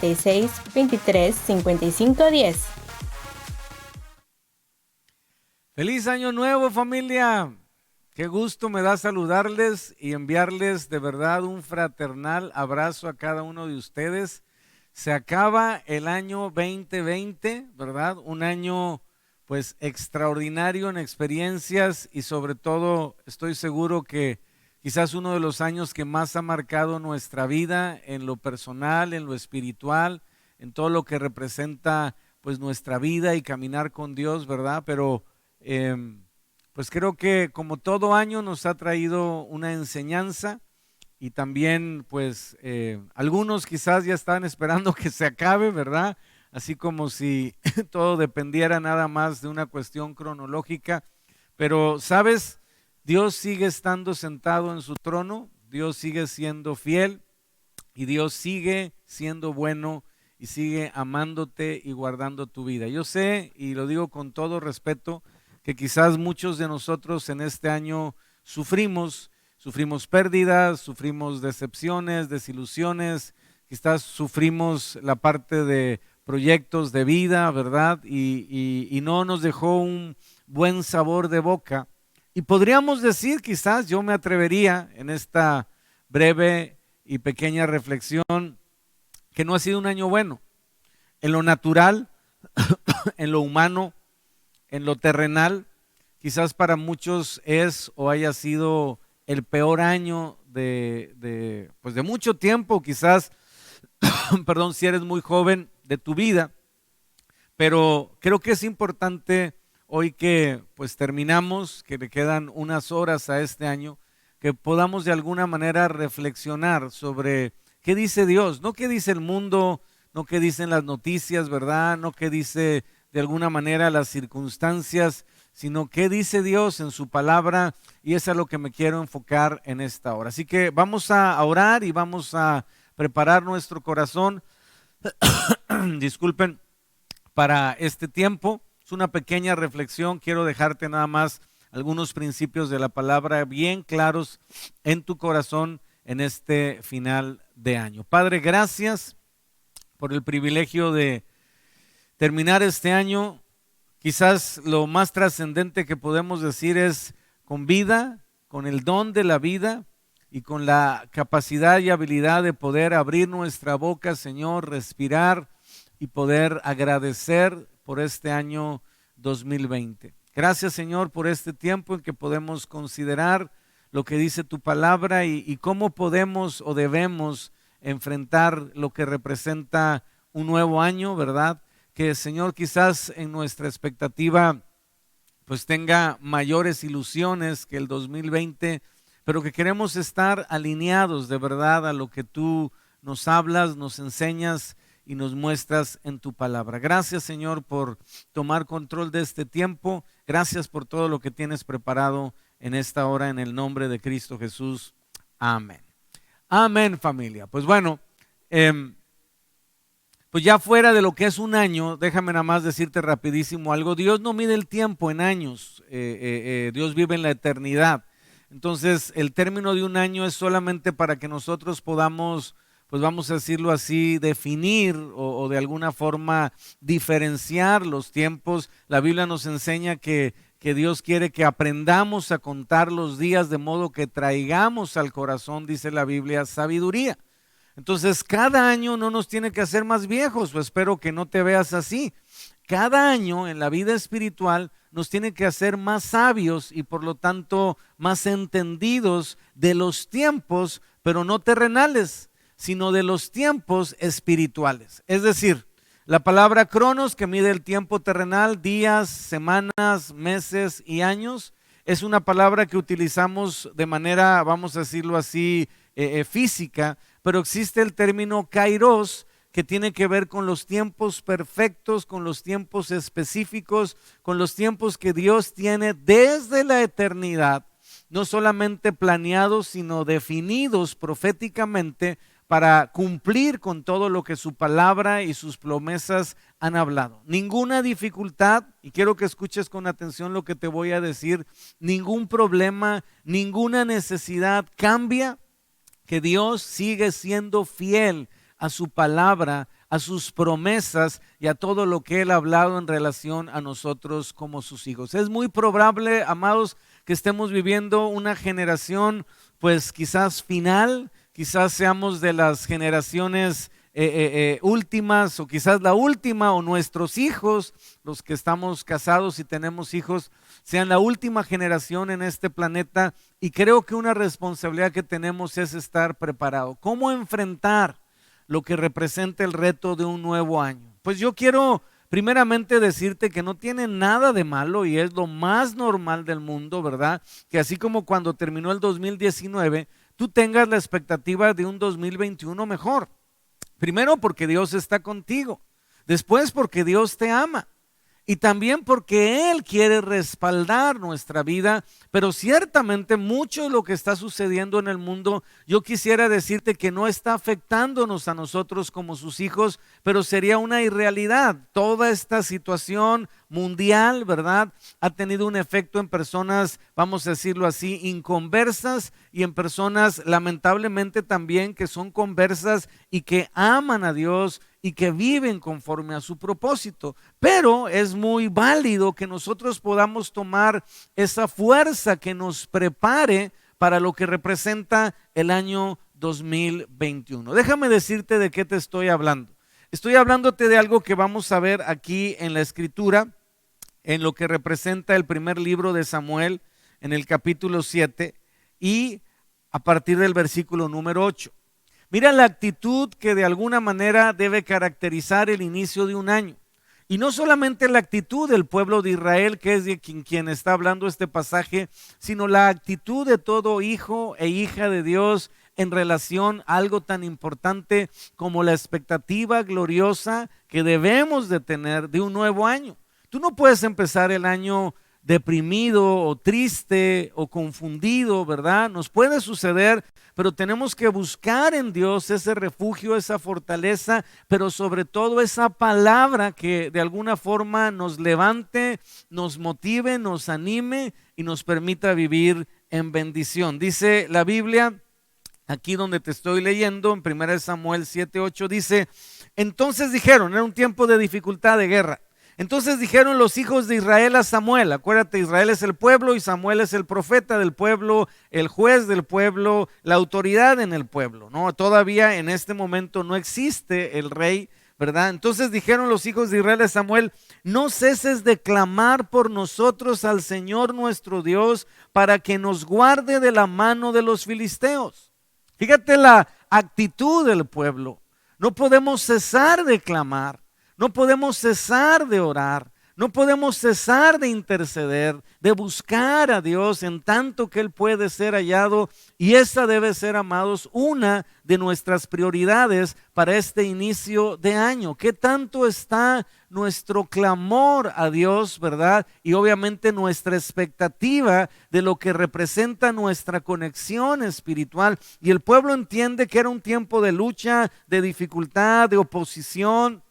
10. ¡Feliz Año Nuevo, familia! Qué gusto me da saludarles y enviarles de verdad un fraternal abrazo a cada uno de ustedes. Se acaba el año 2020, ¿verdad? Un año pues extraordinario en experiencias y sobre todo estoy seguro que quizás uno de los años que más ha marcado nuestra vida en lo personal, en lo espiritual, en todo lo que representa pues nuestra vida y caminar con Dios, ¿verdad? Pero pues creo que como todo año nos ha traído una enseñanza y también pues algunos quizás ya están esperando que se acabe, ¿verdad? Así como si todo dependiera nada más de una cuestión cronológica. Pero, ¿sabes? Dios sigue estando sentado en su trono, Dios sigue siendo fiel y Dios sigue siendo bueno y sigue amándote y guardando tu vida. Yo sé, y lo digo con todo respeto, que quizás muchos de nosotros en este año sufrimos pérdidas, sufrimos decepciones, desilusiones, quizás sufrimos la parte de proyectos de vida, ¿verdad? Y no nos dejó un buen sabor de boca. Y podríamos decir, quizás yo me atrevería en esta breve y pequeña reflexión, que no ha sido un año bueno. En lo natural, en lo humano, en lo terrenal, quizás para muchos es o haya sido el peor año pues de mucho tiempo, quizás, perdón, si eres muy joven de tu vida, pero creo que es importante hoy que pues terminamos, que le quedan unas horas a este año, que podamos de alguna manera reflexionar sobre qué dice Dios, no qué dice el mundo, no qué dicen las noticias, ¿verdad? No qué dice de alguna manera las circunstancias, sino qué dice Dios en su palabra, y es a lo que me quiero enfocar en esta hora. Así que vamos a orar y vamos a preparar nuestro corazón, disculpen, para este tiempo. Es una pequeña reflexión, quiero dejarte nada más algunos principios de la palabra bien claros en tu corazón en este final de año. Padre, gracias por el privilegio de terminar este año. Quizás lo más trascendente que podemos decir es con vida, con el don de la vida y con la capacidad y habilidad de poder abrir nuestra boca, Señor, respirar y poder agradecer por este año 2020. Gracias, Señor, por este tiempo en que podemos considerar lo que dice tu palabra y cómo podemos o debemos enfrentar lo que representa un nuevo año, ¿verdad? Que, Señor, quizás en nuestra expectativa pues tenga mayores ilusiones que el 2020, pero que queremos estar alineados de verdad a lo que tú nos hablas, nos enseñas y nos muestras en tu palabra. Gracias, Señor, por tomar control de este tiempo. Gracias por todo lo que tienes preparado en esta hora, en el nombre de Cristo Jesús. Amén. Amén, familia. Pues bueno, pues ya fuera de lo que es un año, déjame nada más decirte rapidísimo algo. Dios no mide el tiempo en años, Dios vive en la eternidad. Entonces el término de un año es solamente para que nosotros podamos, pues vamos a decirlo así, definir o de alguna forma diferenciar los tiempos. La Biblia nos enseña que Dios quiere que aprendamos a contar los días de modo que traigamos al corazón, dice la Biblia, sabiduría. Entonces, cada año no nos tiene que hacer más viejos, o espero que no te veas así. Cada año en la vida espiritual nos tiene que hacer más sabios y por lo tanto más entendidos de los tiempos, pero no terrenales, sino de los tiempos espirituales. Es decir, la palabra cronos, que mide el tiempo terrenal, días, semanas, meses y años, es una palabra que utilizamos de manera, vamos a decirlo así, física, pero existe el término kairos, que tiene que ver con los tiempos perfectos, con los tiempos específicos, con los tiempos que Dios tiene desde la eternidad, no solamente planeados, sino definidos proféticamente para cumplir con todo lo que su palabra y sus promesas han hablado. Ninguna dificultad, y quiero que escuches con atención lo que te voy a decir, ningún problema, ninguna necesidad cambia que Dios sigue siendo fiel a su palabra, a sus promesas y a todo lo que Él ha hablado en relación a nosotros como sus hijos. Es muy probable, amados, que estemos viviendo una generación pues quizás final, quizás seamos de las generaciones últimas o quizás la última, o nuestros hijos, los que estamos casados y tenemos hijos, sean la última generación en este planeta, y creo que una responsabilidad que tenemos es estar preparado. ¿Cómo enfrentar lo que representa el reto de un nuevo año? Pues yo quiero primeramente decirte que no tiene nada de malo y es lo más normal del mundo, ¿verdad? Que así como cuando terminó el 2019, tú tengas la expectativa de un 2021 mejor. Primero porque Dios está contigo, después porque Dios te ama y también porque Él quiere respaldar nuestra vida, pero ciertamente mucho de lo que está sucediendo en el mundo, yo quisiera decirte que no está afectándonos a nosotros como sus hijos, pero sería una irrealidad. Toda esta situación mundial, ¿verdad?, ha tenido un efecto en personas, vamos a decirlo así, inconversas, y en personas lamentablemente también que son conversas y que aman a Dios y que viven conforme a su propósito. Pero es muy válido que nosotros podamos tomar esa fuerza que nos prepare para lo que representa el año 2021. Déjame decirte de qué te estoy hablando. Estoy hablándote de algo que vamos a ver aquí en la Escritura, en lo que representa el primer libro de Samuel, en el capítulo 7 y a partir del versículo número 8. Mira la actitud que de alguna manera debe caracterizar el inicio de un año. Y no solamente la actitud del pueblo de Israel, que es de quien está hablando este pasaje, sino la actitud de todo hijo e hija de Dios en relación a algo tan importante como la expectativa gloriosa que debemos de tener de un nuevo año. Tú no puedes empezar el año deprimido o triste o confundido, ¿verdad? Nos puede suceder, pero tenemos que buscar en Dios ese refugio, esa fortaleza, pero sobre todo esa palabra que de alguna forma nos levante, nos motive, nos anime y nos permita vivir en bendición. Dice la Biblia, aquí donde te estoy leyendo, en 1 Samuel 7:8, dice: entonces dijeron, era un tiempo de dificultad, de guerra. Entonces dijeron los hijos de Israel a Samuel, acuérdate, Israel es el pueblo y Samuel es el profeta del pueblo, el juez del pueblo, la autoridad en el pueblo, ¿no? Todavía en este momento no existe el rey, ¿verdad? Entonces dijeron los hijos de Israel a Samuel: no ceses de clamar por nosotros al Señor nuestro Dios para que nos guarde de la mano de los filisteos. Fíjate la actitud del pueblo. No podemos cesar de clamar. No podemos cesar de orar, no podemos cesar de interceder, de buscar a Dios en tanto que Él puede ser hallado, y esa debe ser, amados, una de nuestras prioridades para este inicio de año. ¿Qué tanto está nuestro clamor a Dios, verdad? Y obviamente nuestra expectativa de lo que representa nuestra conexión espiritual. Y el pueblo entiende que era un tiempo de lucha, de dificultad, de oposición,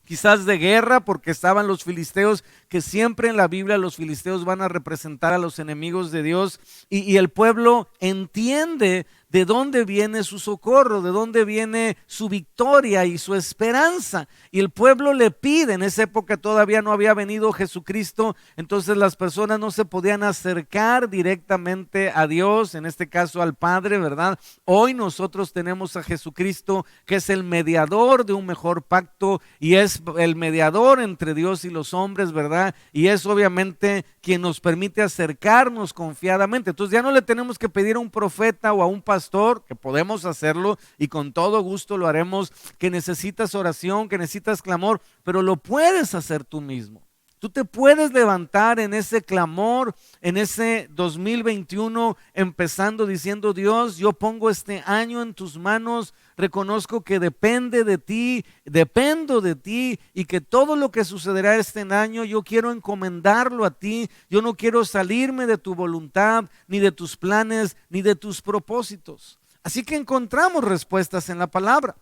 quizás de guerra, porque estaban los filisteos, que siempre en la Biblia los filisteos van a representar a los enemigos de Dios, y el pueblo entiende de dónde viene su socorro, de dónde viene su victoria y su esperanza. Y el pueblo le pide, en esa época todavía no había venido Jesucristo, entonces las personas no se podían acercar directamente a Dios, en este caso al Padre, ¿verdad? Hoy nosotros tenemos a Jesucristo, que es el mediador de un mejor pacto y es el mediador entre Dios y los hombres, ¿verdad? Y es obviamente quien nos permite acercarnos confiadamente. Entonces ya no le tenemos que pedir a un profeta o a un pastor, que podemos hacerlo y con todo gusto lo haremos, que necesitas oración, que necesitas clamor, pero lo puedes hacer tú mismo. Tú te puedes levantar en ese clamor, en ese 2021, empezando diciendo: Dios, yo pongo este año en tus manos, reconozco que depende de ti, dependo de ti, y que todo lo que sucederá este año yo quiero encomendarlo a ti. Yo no quiero salirme de tu voluntad, ni de tus planes, ni de tus propósitos. Así que encontramos respuestas en la palabra.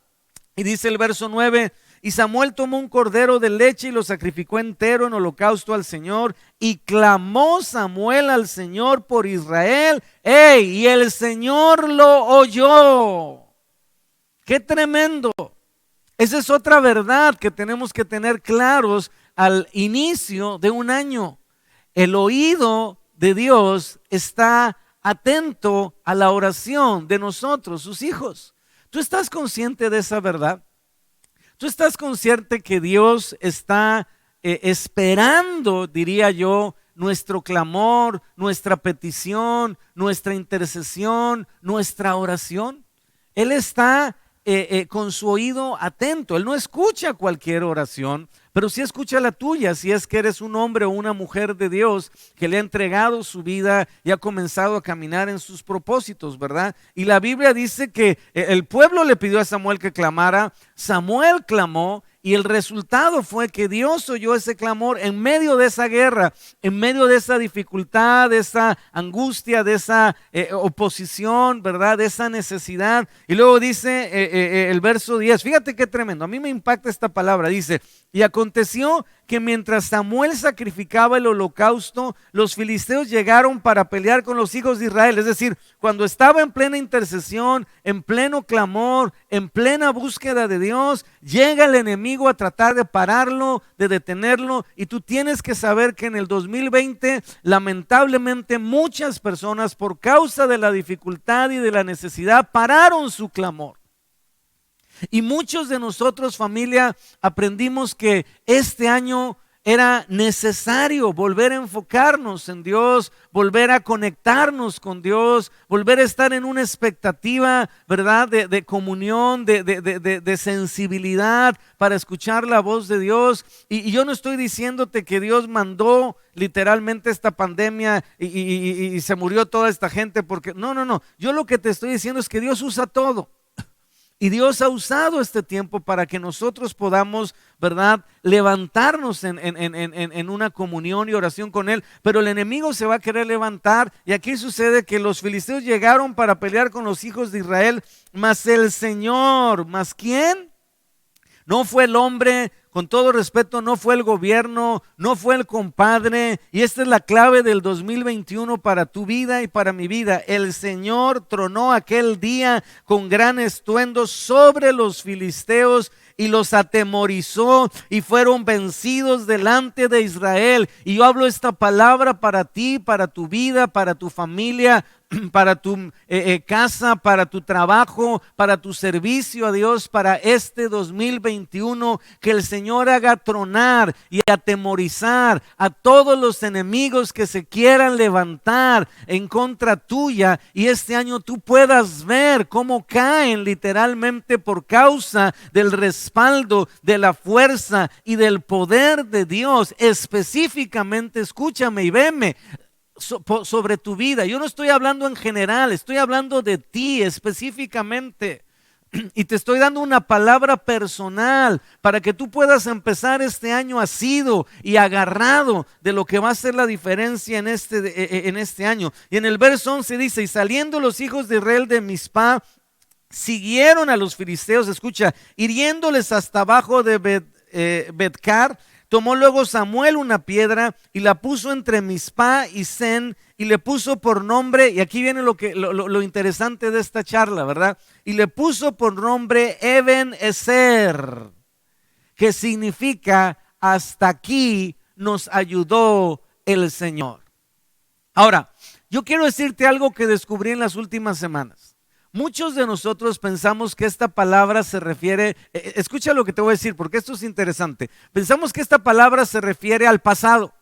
Y dice el verso 9: y Samuel tomó un cordero de leche y lo sacrificó entero en holocausto al Señor, y clamó Samuel al Señor por Israel. ¡Ey! Y el Señor lo oyó. ¡Qué tremendo! Esa es otra verdad que tenemos que tener claros al inicio de un año. El oído de Dios está atento a la oración de nosotros, sus hijos. ¿Tú estás consciente de esa verdad? ¿Tú estás consciente que Dios está esperando, diría yo, nuestro clamor, nuestra petición, nuestra intercesión, nuestra oración? Él está con su oído atento. Él no escucha cualquier oración, pero sí escucha la tuya, si es que eres un hombre o una mujer de Dios que le ha entregado su vida y ha comenzado a caminar en sus propósitos, ¿verdad? Y la Biblia dice que el pueblo le pidió a Samuel que clamara, Samuel clamó, y el resultado fue que Dios oyó ese clamor en medio de esa guerra, en medio de esa dificultad, de esa angustia, de esa oposición, ¿verdad? De esa necesidad. Y luego dice el verso 10, fíjate qué tremendo, a mí me impacta esta palabra, dice, y aconteció que mientras Samuel sacrificaba el holocausto, los filisteos llegaron para pelear con los hijos de Israel. Es decir, cuando estaba en plena intercesión, en pleno clamor, en plena búsqueda de Dios, llega el enemigo a tratar de pararlo, de detenerlo. Y tú tienes que saber que en el 2020, lamentablemente, muchas personas por causa de la dificultad y de la necesidad pararon su clamor. Y muchos de nosotros, familia, aprendimos que este año era necesario volver a enfocarnos en Dios, volver a conectarnos con Dios, volver a estar en una expectativa, ¿verdad? De comunión, de sensibilidad para escuchar la voz de Dios. Y yo no estoy diciéndote que Dios mandó literalmente esta pandemia y se murió toda esta gente porque no. Yo lo que te estoy diciendo es que Dios usa todo. Y Dios ha usado este tiempo para que nosotros podamos, ¿verdad?, levantarnos en una comunión y oración con Él. Pero el enemigo se va a querer levantar. Y aquí sucede que los filisteos llegaron para pelear con los hijos de Israel. Mas el Señor, ¿más quién? No fue el hombre, con todo respeto, no fue el gobierno, no fue el compadre. Y esta es la clave del 2021 para tu vida y para mi vida. El Señor tronó aquel día con gran estruendo sobre los filisteos y los atemorizó y fueron vencidos delante de Israel. Y yo hablo esta palabra para ti, para tu vida, para tu familia, para tu casa, para tu trabajo, para tu servicio a Dios, para este 2021, que el Señor haga tronar y atemorizar a todos los enemigos que se quieran levantar en contra tuya, y este año tú puedas ver cómo caen literalmente por causa del respaldo, de la fuerza y del poder de Dios. Específicamente, escúchame y veme, sobre tu vida. Yo no estoy hablando en general, estoy hablando de ti específicamente. Y te estoy dando una palabra personal para que tú puedas empezar este año asido y agarrado de lo que va a ser la diferencia en este año. Y en el verso 11 dice, y saliendo los hijos de Israel de Mizpá, siguieron a los filisteos, escucha, hiriéndoles hasta abajo de Betcar. Tomó luego Samuel una piedra y la puso entre Mizpá y Sen y le puso por nombre, y aquí viene lo interesante de esta charla, ¿verdad? Y le puso por nombre Eben-Ezer, que significa hasta aquí nos ayudó el Señor. Ahora, yo quiero decirte algo que descubrí en las últimas semanas. Muchos de nosotros pensamos que esta palabra se refiere, escucha lo que te voy a decir porque esto es interesante. Pensamos que esta palabra se refiere al pasado.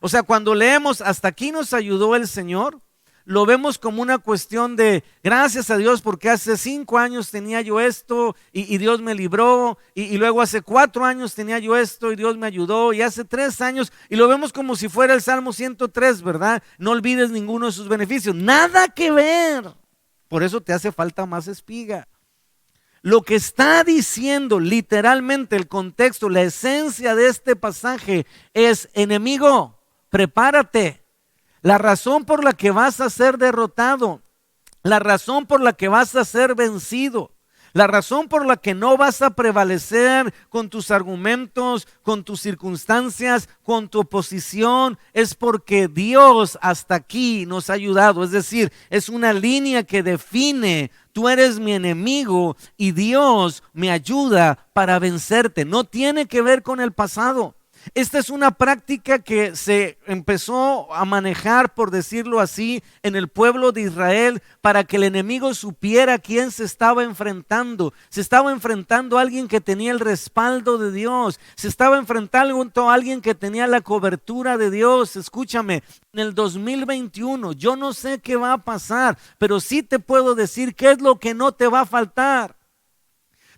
O sea, cuando leemos hasta aquí nos ayudó el Señor, lo vemos como una cuestión de gracias a Dios porque hace 5 años tenía yo esto y Dios me libró, y luego hace 4 años tenía yo esto y Dios me ayudó, y hace 3 años, y lo vemos como si fuera el Salmo 103, ¿verdad? No olvides ninguno de sus beneficios. Nada que ver. Por eso te hace falta más espiga. Lo que está diciendo literalmente el contexto, la esencia de este pasaje es: enemigo, prepárate. La razón por la que vas a ser derrotado, la razón por la que vas a ser vencido, La razón por la que no vas a prevalecer con tus argumentos, con tus circunstancias, con tu oposición, es porque Dios hasta aquí nos ha ayudado. Es decir, es una línea que define: tú eres mi enemigo y Dios me ayuda para vencerte. No tiene que ver con el pasado. Esta es una práctica que se empezó a manejar, por decirlo así, en el pueblo de Israel para que el enemigo supiera a quién se estaba enfrentando. Se estaba enfrentando a alguien que tenía el respaldo de Dios. Se estaba enfrentando a alguien que tenía la cobertura de Dios. Escúchame, en el 2021 yo no sé qué va a pasar, pero sí te puedo decir qué es lo que no te va a faltar.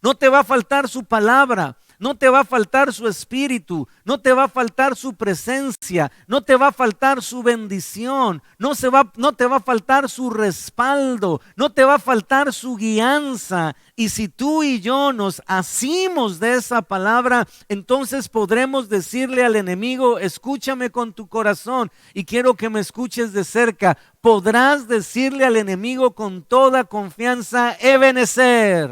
No te va a faltar su palabra. No te va a faltar su espíritu, no te va a faltar su presencia, no te va a faltar su bendición, no te va a faltar su respaldo, no te va a faltar su guianza. Y si tú y yo nos asimos de esa palabra, entonces podremos decirle al enemigo: escúchame con tu corazón y quiero que me escuches de cerca. Podrás decirle al enemigo con toda confianza: Ebenezer,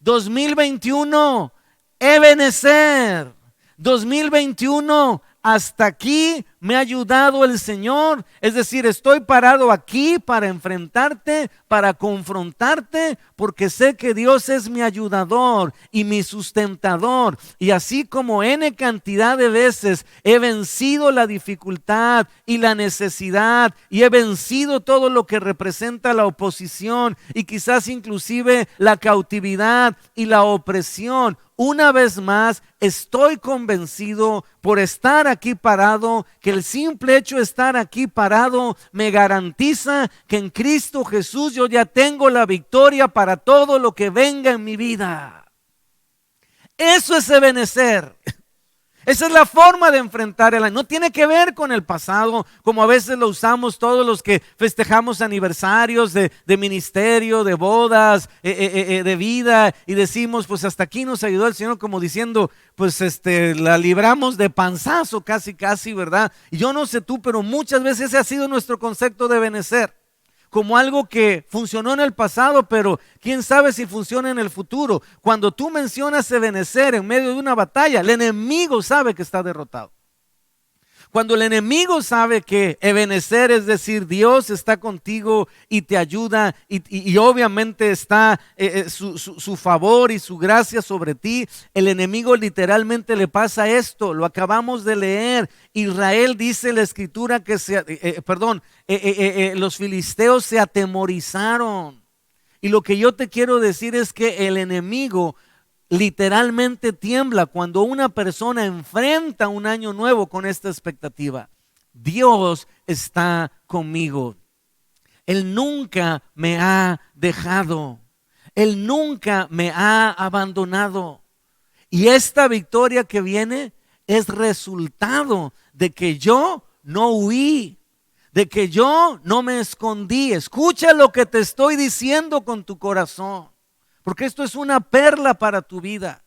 2021. Ebenezer, 2021, hasta aquí me ha ayudado el Señor. Es decir, estoy parado aquí para enfrentarte, para confrontarte, porque sé que Dios es mi ayudador y mi sustentador. Y así como N cantidad de veces he vencido la dificultad y la necesidad, y he vencido todo lo que representa la oposición y quizás inclusive la cautividad y la opresión, una vez más estoy convencido, por estar aquí parado, que el simple hecho de estar aquí parado me garantiza que en Cristo Jesús yo ya tengo la victoria para todo lo que venga en mi vida. Eso es Ebenezer. Esa es la forma de enfrentar el año. No tiene que ver con el pasado, como a veces lo usamos todos los que festejamos aniversarios de ministerio, de bodas, de vida, y decimos: pues hasta aquí nos ayudó el Señor, como diciendo, pues la libramos de panzazo casi, ¿verdad? Y yo no sé tú, pero muchas veces ese ha sido nuestro concepto de Ebenezer, como algo que funcionó en el pasado, pero quién sabe si funciona en el futuro. Cuando tú mencionas Ebenezer en medio de una batalla, el enemigo sabe que está derrotado. Cuando el enemigo sabe que Ebenezer, es decir, Dios está contigo y te ayuda, y obviamente está su favor y su gracia sobre ti, el enemigo literalmente le pasa esto. Lo acabamos de leer. Israel, dice la escritura que los filisteos se atemorizaron. Y lo que yo te quiero decir es que el enemigo literalmente tiembla cuando una persona enfrenta un año nuevo con esta expectativa: Dios está conmigo. Él nunca me ha dejado. Él nunca me ha abandonado. Y esta victoria que viene es resultado de que yo no huí, de que yo no me escondí. Escucha lo que te estoy diciendo con tu corazón, porque esto es una perla para tu vida.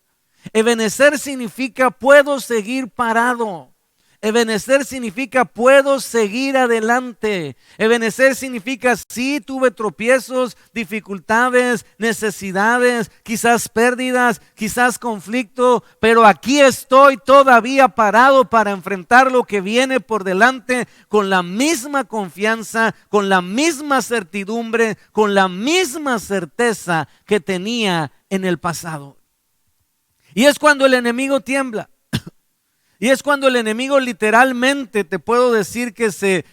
Ebenezer significa puedo seguir parado. Ebenezer significa puedo seguir adelante. Ebenezer significa sí, tuve tropiezos, dificultades, necesidades, quizás pérdidas, quizás conflicto, pero aquí estoy todavía parado para enfrentar lo que viene por delante con la misma confianza, con la misma certidumbre, con la misma certeza que tenía en el pasado. Y es cuando el enemigo tiembla. Y es cuando el enemigo literalmente, te puedo decir, que se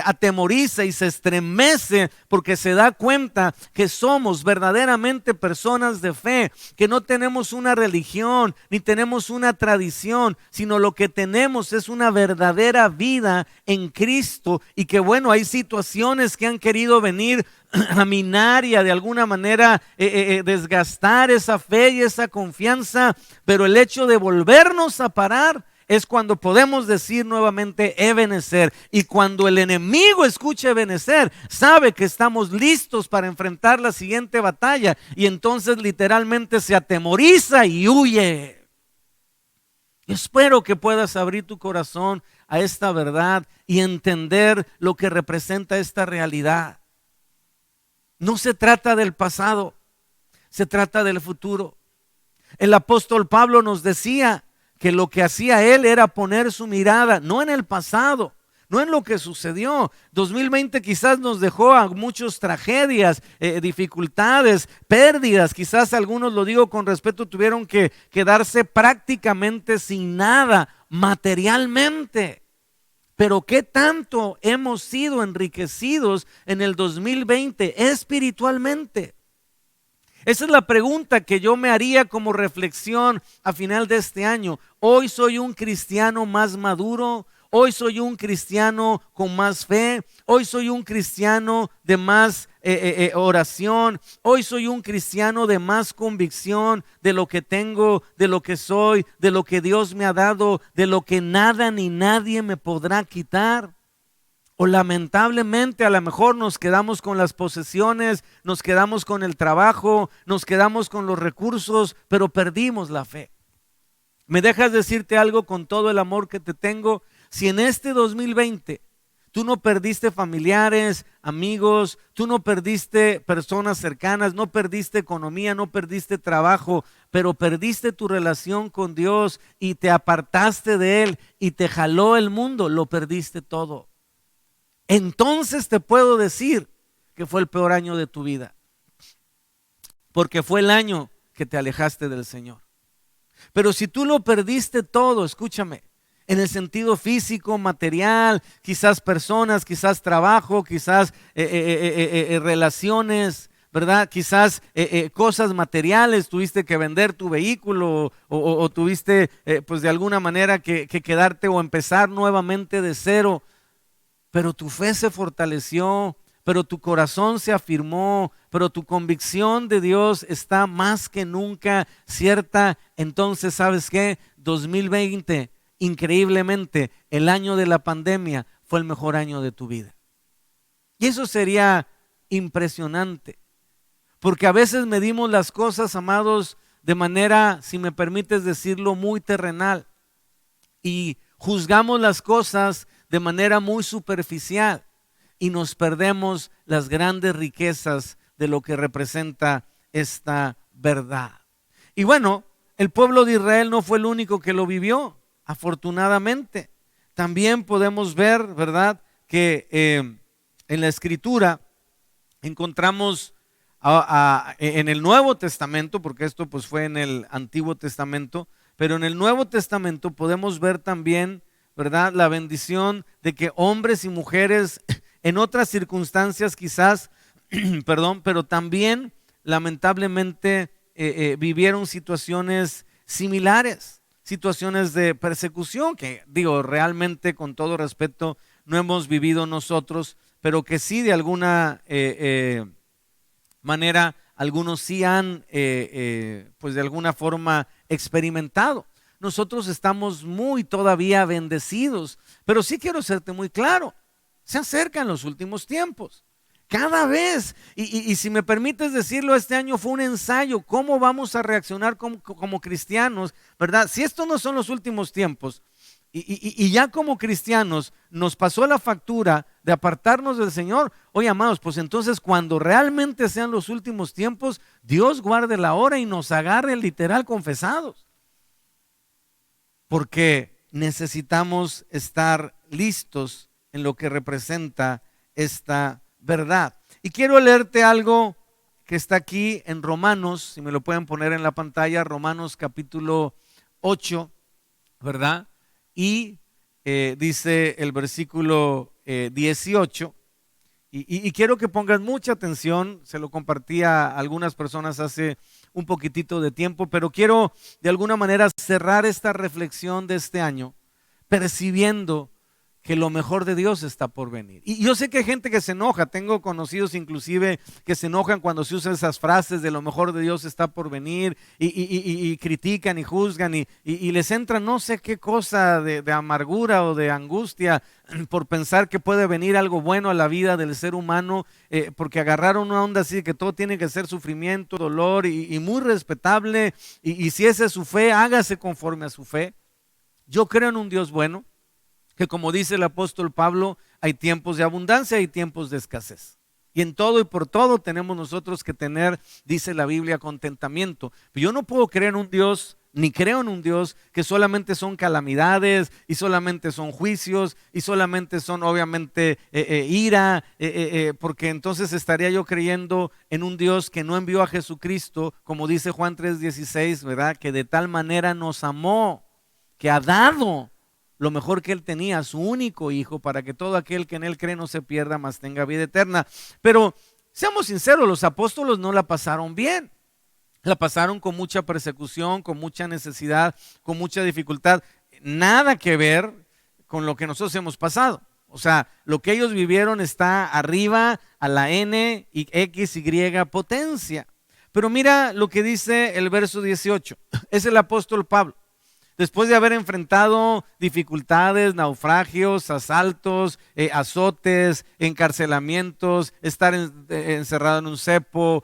atemoriza y se estremece porque se da cuenta que somos verdaderamente personas de fe, que no tenemos una religión ni tenemos una tradición, sino lo que tenemos es una verdadera vida en Cristo. Y que bueno, hay situaciones que han querido venir a minar y a de alguna manera desgastar esa fe y esa confianza, pero el hecho de volvernos a parar es cuando podemos decir nuevamente Ebenezer. Y cuando el enemigo escucha Ebenezer, sabe que estamos listos para enfrentar la siguiente batalla, y entonces literalmente se atemoriza y huye. Yo espero que puedas abrir tu corazón a esta verdad y entender lo que representa esta realidad. No se trata del pasado, se trata del futuro. El apóstol Pablo nos decía que lo que hacía él era poner su mirada no en el pasado, no en lo que sucedió. 2020 quizás nos dejó a muchas tragedias, dificultades, pérdidas. Quizás algunos, lo digo con respeto, tuvieron que quedarse prácticamente sin nada materialmente. Pero ¿qué tanto hemos sido enriquecidos en el 2020 espiritualmente? Esa es la pregunta que yo me haría como reflexión a final de este año. Hoy soy un cristiano más maduro. Hoy soy un cristiano con más fe. Hoy soy un cristiano de más oración. Hoy soy un cristiano de más convicción de lo que tengo, de lo que soy, de lo que Dios me ha dado, de lo que nada ni nadie me podrá quitar. O lamentablemente a lo mejor nos quedamos con las posesiones, nos quedamos con el trabajo, nos quedamos con los recursos, pero perdimos la fe. ¿Me dejas decirte algo con todo el amor que te tengo? Si en este 2020 tú no perdiste familiares, amigos, tú no perdiste personas cercanas, no perdiste economía, no perdiste trabajo, pero perdiste tu relación con Dios y te apartaste de Él y te jaló el mundo, lo perdiste todo. Entonces te puedo decir que fue el peor año de tu vida, porque fue el año que te alejaste del Señor. Pero si tú lo perdiste todo, escúchame, en el sentido físico, material, quizás personas, quizás trabajo, quizás relaciones, ¿verdad? Quizás cosas materiales, tuviste que vender tu vehículo o tuviste pues de alguna manera que quedarte o empezar nuevamente de cero. Pero tu fe se fortaleció, pero tu corazón se afirmó, pero tu convicción de Dios está más que nunca cierta. Entonces, ¿sabes qué? 2020, increíblemente, el año de la pandemia, fue el mejor año de tu vida. Y eso sería impresionante, porque a veces medimos las cosas, amados, de manera, si me permites decirlo, muy terrenal, y juzgamos las cosas de manera muy superficial y nos perdemos las grandes riquezas de lo que representa esta verdad. Y bueno, el pueblo de Israel no fue el único que lo vivió, afortunadamente. También podemos ver, ¿verdad?, que en la Escritura encontramos en el Nuevo Testamento, porque esto pues fue en el Antiguo Testamento, pero en el Nuevo Testamento podemos ver también, ¿verdad?, la bendición de que hombres y mujeres en otras circunstancias quizás, perdón, pero también lamentablemente vivieron situaciones similares, situaciones de persecución que, digo, realmente con todo respeto no hemos vivido nosotros, pero que sí de alguna manera algunos sí han pues de alguna forma experimentado. Nosotros estamos muy todavía bendecidos, pero sí quiero serte muy claro, se acercan los últimos tiempos, cada vez, y si me permites decirlo, este año fue un ensayo, cómo vamos a reaccionar como cristianos, ¿verdad? Si estos no son los últimos tiempos, y ya como cristianos nos pasó la factura de apartarnos del Señor, oye amados, pues entonces cuando realmente sean los últimos tiempos, Dios guarde la hora y nos agarre literal confesados. Porque necesitamos estar listos en lo que representa esta verdad. Y quiero leerte algo que está aquí en Romanos, si me lo pueden poner en la pantalla, Romanos capítulo 8, ¿verdad? Y dice el versículo 18, y quiero que pongas mucha atención, se lo compartí a algunas personas hace un poquitito de tiempo, pero quiero de alguna manera cerrar esta reflexión de este año percibiendo que lo mejor de Dios está por venir. Y yo sé que hay gente que se enoja, tengo conocidos inclusive que se enojan cuando se usan esas frases de lo mejor de Dios está por venir y critican y juzgan y les entra no sé qué cosa de amargura o de angustia por pensar que puede venir algo bueno a la vida del ser humano, porque agarraron una onda así de que todo tiene que ser sufrimiento, dolor y muy respetable y si esa es su fe, hágase conforme a su fe. Yo creo en un Dios bueno, que como dice el apóstol Pablo, hay tiempos de abundancia y tiempos de escasez. Y en todo y por todo tenemos nosotros que tener, dice la Biblia, contentamiento. Pero yo no puedo creer en un Dios, ni creo en un Dios que solamente son calamidades y solamente son juicios y solamente son obviamente ira, porque entonces estaría yo creyendo en un Dios que no envió a Jesucristo, como dice Juan 3:16, ¿verdad? Que de tal manera nos amó, que ha dado lo mejor que él tenía, su único hijo, para que todo aquel que en él cree no se pierda, mas tenga vida eterna. Pero seamos sinceros, los apóstoles no la pasaron bien. La pasaron con mucha persecución, con mucha necesidad, con mucha dificultad. Nada que ver con lo que nosotros hemos pasado. O sea, lo que ellos vivieron está arriba a la N y X, Y potencia. Pero mira lo que dice el verso 18. Es el apóstol Pablo. Después de haber enfrentado dificultades, naufragios, asaltos, azotes, encarcelamientos, estar encerrado en un cepo,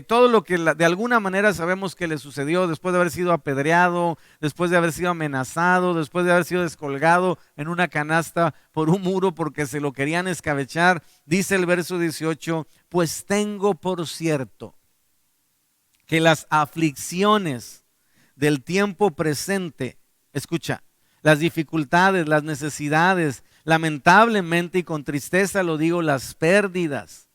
todo lo que de alguna manera sabemos que le sucedió después de haber sido apedreado, después de haber sido amenazado, después de haber sido descolgado en una canasta por un muro porque se lo querían escabechar, dice el verso 18, pues tengo por cierto que las aflicciones del tiempo presente, escucha, las dificultades, las necesidades, lamentablemente y con tristeza lo digo, las pérdidas,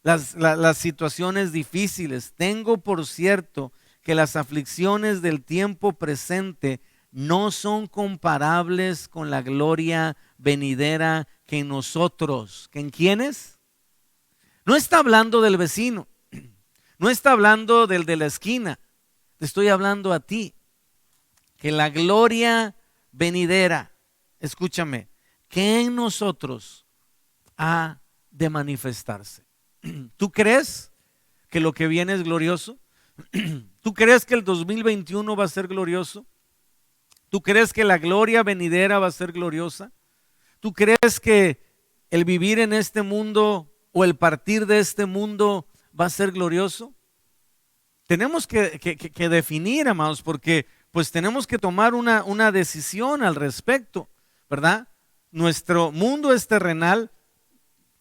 las situaciones difíciles. Tengo por cierto que las aflicciones del tiempo presente no son comparables con la gloria venidera que en nosotros, ¿que en quiénes? No está hablando del vecino, no está hablando del de la esquina. Te estoy hablando a ti, que la gloria venidera, escúchame, que en nosotros ha de manifestarse. ¿Tú crees que lo que viene es glorioso? ¿Tú crees que el 2021 va a ser glorioso? ¿Tú crees que la gloria venidera va a ser gloriosa? ¿Tú crees que el vivir en este mundo o el partir de este mundo va a ser glorioso? Tenemos que definir, amados, porque pues tenemos que tomar una decisión al respecto, ¿verdad? Nuestro mundo es terrenal,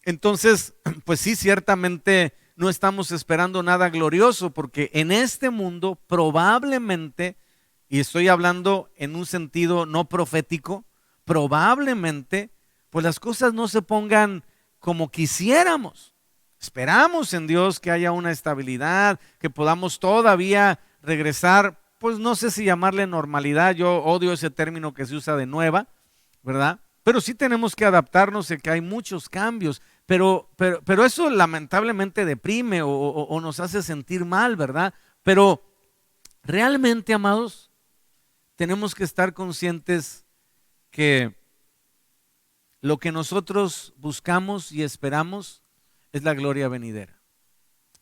entonces pues sí, ciertamente no estamos esperando nada glorioso, porque en este mundo probablemente, y estoy hablando en un sentido no profético, probablemente pues las cosas no se pongan como quisiéramos. Esperamos en Dios que haya una estabilidad, que podamos todavía regresar, pues no sé si llamarle normalidad, yo odio ese término que se usa de nueva, ¿verdad? Pero sí tenemos que adaptarnos a que hay muchos cambios, pero eso lamentablemente deprime o nos hace sentir mal, ¿verdad? Pero realmente, amados, tenemos que estar conscientes que lo que nosotros buscamos y esperamos es la gloria venidera.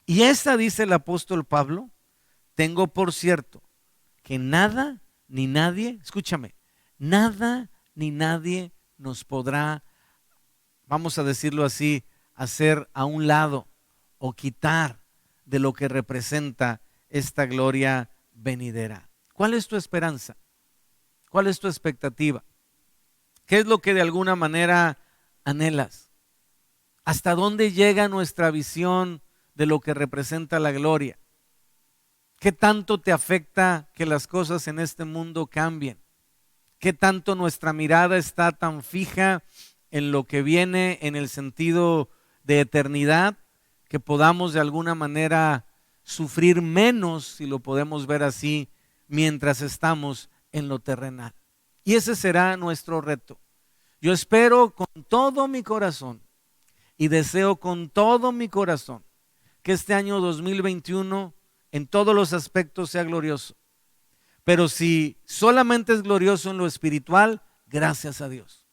Y esta, dice el apóstol Pablo, tengo por cierto que nada ni nadie, escúchame, nada ni nadie nos podrá, vamos a decirlo así, hacer a un lado o quitar de lo que representa esta gloria venidera. ¿Cuál es tu esperanza? ¿Cuál es tu expectativa? ¿Qué es lo que de alguna manera anhelas? ¿Hasta dónde llega nuestra visión de lo que representa la gloria? ¿Qué tanto te afecta que las cosas en este mundo cambien? ¿Qué tanto nuestra mirada está tan fija en lo que viene en el sentido de eternidad que podamos de alguna manera sufrir menos, si lo podemos ver así, mientras estamos en lo terrenal? Y ese será nuestro reto. Yo espero con todo mi corazón y deseo con todo mi corazón que este año 2021 en todos los aspectos sea glorioso. Pero si solamente es glorioso en lo espiritual, gracias a Dios.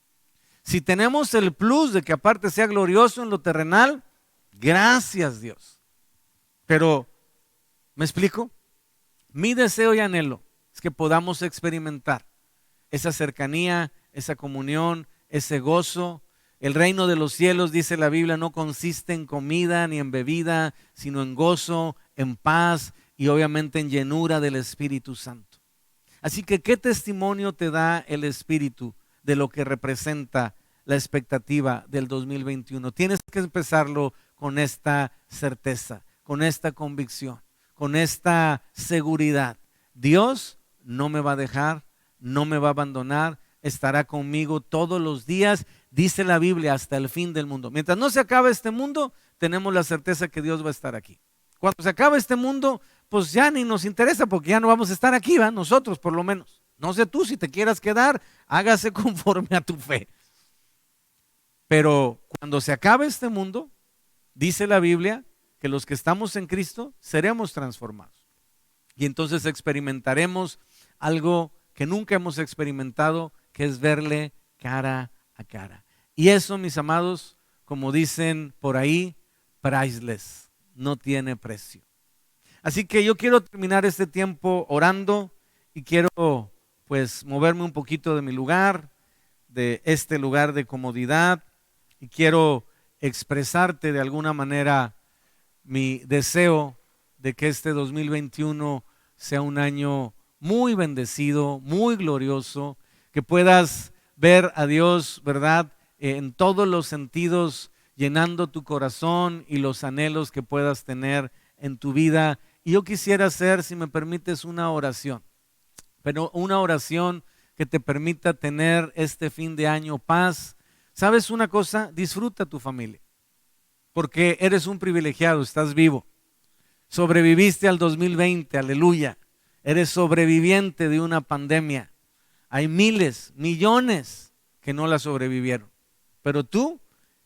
Si tenemos el plus de que aparte sea glorioso en lo terrenal, gracias Dios. Pero, ¿me explico? Mi deseo y anhelo es que podamos experimentar esa cercanía, esa comunión, ese gozo. El reino de los cielos, dice la Biblia, no consiste en comida ni en bebida, sino en gozo, en paz y obviamente en llenura del Espíritu Santo. Así que, ¿qué testimonio te da el Espíritu de lo que representa la expectativa del 2021? Tienes que empezarlo con esta certeza, con esta convicción, con esta seguridad. Dios no me va a dejar, no me va a abandonar, estará conmigo todos los días, dice la Biblia, hasta el fin del mundo. Mientras no se acabe este mundo, tenemos la certeza que Dios va a estar aquí. Cuando se acabe este mundo, pues ya ni nos interesa porque ya no vamos a estar aquí, ¿va? Nosotros por lo menos. No sé tú, si te quieras quedar, hágase conforme a tu fe. Pero cuando se acabe este mundo, dice la Biblia que los que estamos en Cristo seremos transformados. Y entonces experimentaremos algo que nunca hemos experimentado, que es verle cara a cara. Y eso, mis amados, como dicen por ahí, priceless, no tiene precio. Así que yo quiero terminar este tiempo orando y quiero pues moverme un poquito de mi lugar, de este lugar de comodidad, y quiero expresarte de alguna manera mi deseo de que este 2021 sea un año muy bendecido, muy glorioso, que puedas ver a Dios, ¿verdad?, en todos los sentidos, llenando tu corazón y los anhelos que puedas tener en tu vida. Y yo quisiera hacer, si me permites, una oración, pero una oración que te permita tener este fin de año paz. ¿Sabes una cosa? Disfruta tu familia, porque eres un privilegiado, estás vivo. Sobreviviste al 2020, aleluya. Eres sobreviviente de una pandemia. Hay miles, millones que no la sobrevivieron, pero tú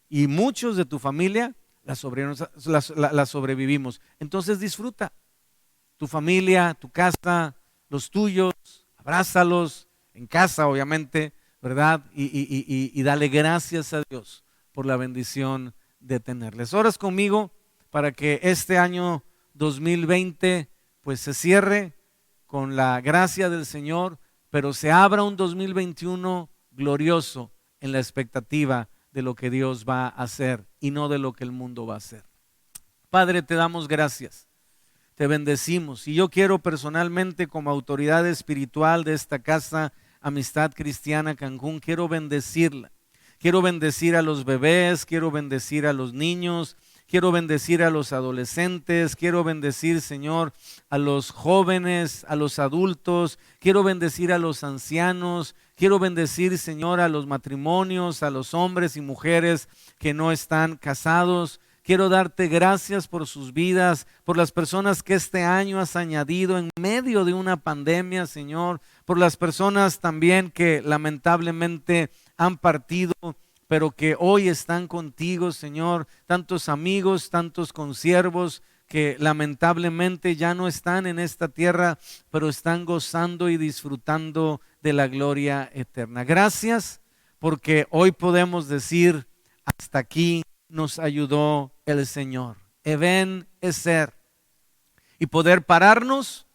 y muchos de tu familia la sobrevivimos. Entonces disfruta tu familia, tu casa, los tuyos, abrázalos en casa, obviamente, ¿verdad? Y dale gracias a Dios por la bendición de tenerles. Oras conmigo para que este año 2020 pues se cierre con la gracia del Señor, pero se abra un 2021 glorioso en la expectativa de lo que Dios va a hacer y no de lo que el mundo va a hacer. Padre, te damos gracias, te bendecimos, y yo quiero personalmente, como autoridad espiritual de esta casa Amistad Cristiana Cancún, quiero bendecirla. Quiero bendecir a los bebés, quiero bendecir a los niños, quiero bendecir a los adolescentes, quiero bendecir, Señor, a los jóvenes, a los adultos, quiero bendecir a los ancianos, quiero bendecir, Señor, a los matrimonios, a los hombres y mujeres que no están casados. Quiero darte gracias por sus vidas, por las personas que este año has añadido en medio de una pandemia, Señor, por las personas también que lamentablemente han partido, pero que hoy están contigo, Señor, tantos amigos, tantos consiervos que lamentablemente ya no están en esta tierra, pero están gozando y disfrutando de la gloria eterna. Gracias, porque hoy podemos decir, hasta aquí nos ayudó el Señor. Eben Ezer. Y poder pararnos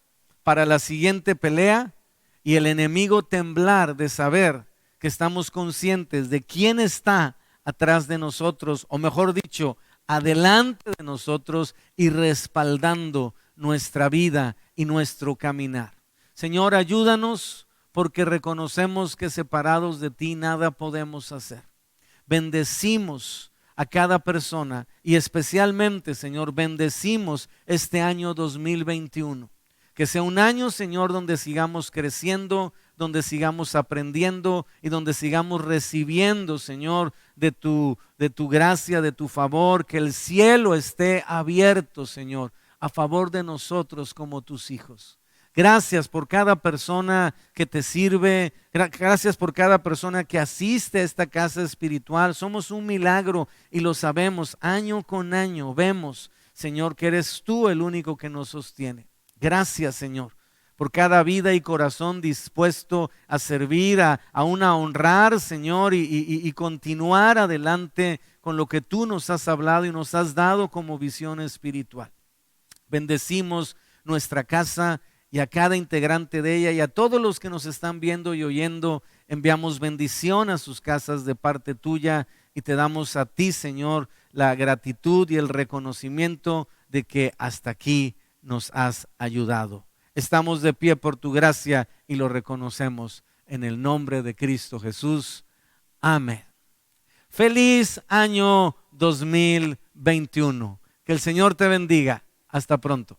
para la siguiente pelea y el enemigo temblar de saber que estamos conscientes de quién está atrás de nosotros, o mejor dicho, adelante de nosotros y respaldando nuestra vida y nuestro caminar. Señor, ayúdanos, porque reconocemos que separados de ti nada podemos hacer. Bendecimos a cada persona y especialmente, Señor, bendecimos este año 2021. Que sea un año, Señor, donde sigamos creciendo, donde sigamos aprendiendo y donde sigamos recibiendo, Señor, de tu gracia, de tu favor. Que el cielo esté abierto, Señor, a favor de nosotros como tus hijos. Gracias por cada persona que te sirve. Gracias por cada persona que asiste a esta casa espiritual. Somos un milagro y lo sabemos. Año con año vemos, Señor, que eres tú el único que nos sostiene. Gracias, Señor, por cada vida y corazón dispuesto a servir, a honrar, Señor, y continuar adelante con lo que tú nos has hablado y nos has dado como visión espiritual. Bendecimos nuestra casa y a cada integrante de ella, y a todos los que nos están viendo y oyendo, enviamos bendición a sus casas de parte tuya, y te damos a ti, Señor, la gratitud y el reconocimiento de que hasta aquí nos has ayudado. Estamos de pie por tu gracia y lo reconocemos en el nombre de Cristo Jesús. Amén. Feliz año 2020. 2021. Que el Señor te bendiga. Hasta pronto.